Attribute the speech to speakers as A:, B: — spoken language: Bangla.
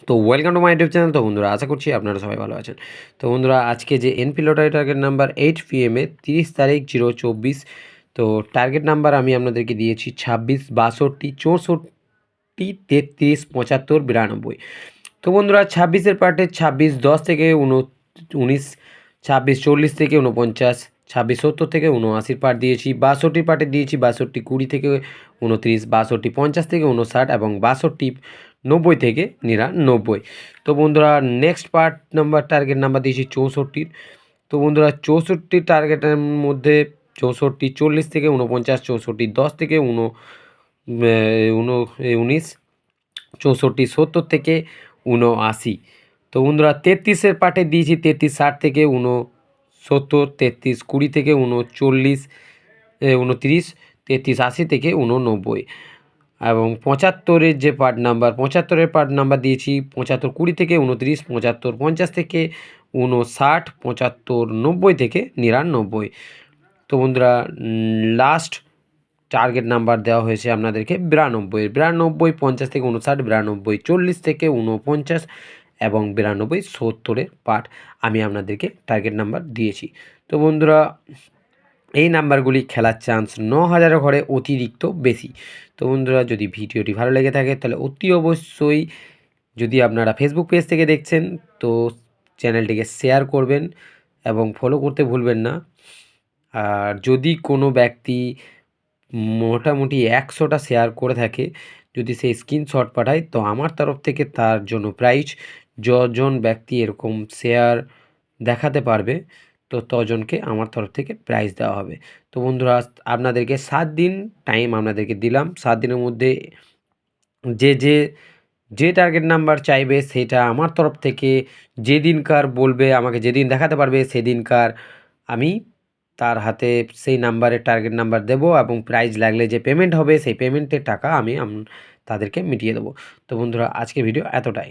A: তো welcome to my YouTube channel. তো বন্ধুরা, আশা করছি আপনারা সবাই ভালো আছেন। তো বন্ধুরা, আজকে যে NP lottery target number 8 PM 30 তারিখ 024। তো টার্গেট নাম্বার আমি আপনাদেরকে দিয়েছি 26, 62, 64, 33, 75, 92। তো বন্ধুরা, 26-এর পার্টে 26 10 থেকে 19, 26 40 থেকে 49, 26 70 থেকে 79 পার্ট দিয়েছি। 62 পার্টে দিয়েছি 62 20 থেকে 29, 62 50 থেকে 59 এবং 62 90 থেকে 99। তো বন্ধুরা, next part number target number দিয়েছি 64। তো বন্ধুরা, 64 টার্গেটের মধ্যে 64 40 থেকে 49, 64 10 থেকে 19, 64 70 থেকে 79। তো বন্ধুরা, 33-এর পার্টে দিয়েছি 33 60 থেকে 69, 33 20 থেকে 39, 29, 33 80 থেকে 89 এবং 75-এর যে পার্ট নাম্বার 75-এর পার্ট নাম্বার দিয়েছি 75 20 থেকে 29, 75 50 থেকে 59, 75 90 থেকে 99। তো বন্ধুরা, লাস্ট টার্গেট নাম্বার দেওয়া হয়েছে আপনাদেরকে 92, 92 50 থেকে 59, 92 40 থেকে 49 এবং 92 70-এর পার্ট আমি আপনাদেরকে টার্গেট নাম্বার দিয়েছি। তো বন্ধুরা, এই নাম্বারগুলি খেলার চান্স 9000-এর ঘরে অতিরিক্ত বেশি। তো বন্ধুরা, যদি ভিডিওটি ভালো লেগে থাকে তাহলে অতি অবশ্যই, যদি আপনারা ফেসবুক পেজ থেকে দেখছেন তো চ্যানেলটিকে শেয়ার করবেন এবং ফলো করতে ভুলবেন না। আর যদি কোনো ব্যক্তি মোটামুটি 100টা শেয়ার করে থাকে, যদি সে স্ক্রিনশট পাঠায়, তো আমার তরফ থেকে তার জন্য প্রাইজ, যজন ব্যক্তি এরকম শেয়ার দেখাতে পারবে তো তজনকে আমার তরফ থেকে প্রাইজ দেওয়া হবে। তো বন্ধুরা, আপনাদেরকে 7 দিন টাইম আপনাদেরকে দিলাম। 7 দিনের মধ্যে যে টার্গেট নাম্বার চাইবে সেটা আমার তরফ থেকে যেদিনকার বলবে, আমাকে যেদিন দেখাতে পারবে সেদিনকার আমি তার হাতে সেই নাম্বারের টার্গেট নাম্বার দেবো এবং প্রাইজ লাগলে যে পেমেন্ট হবে সেই পেমেন্টের টাকা আমি তাদেরকে মিটিয়ে দেবো। তো বন্ধুরা, আজকে ভিডিও এতটাই।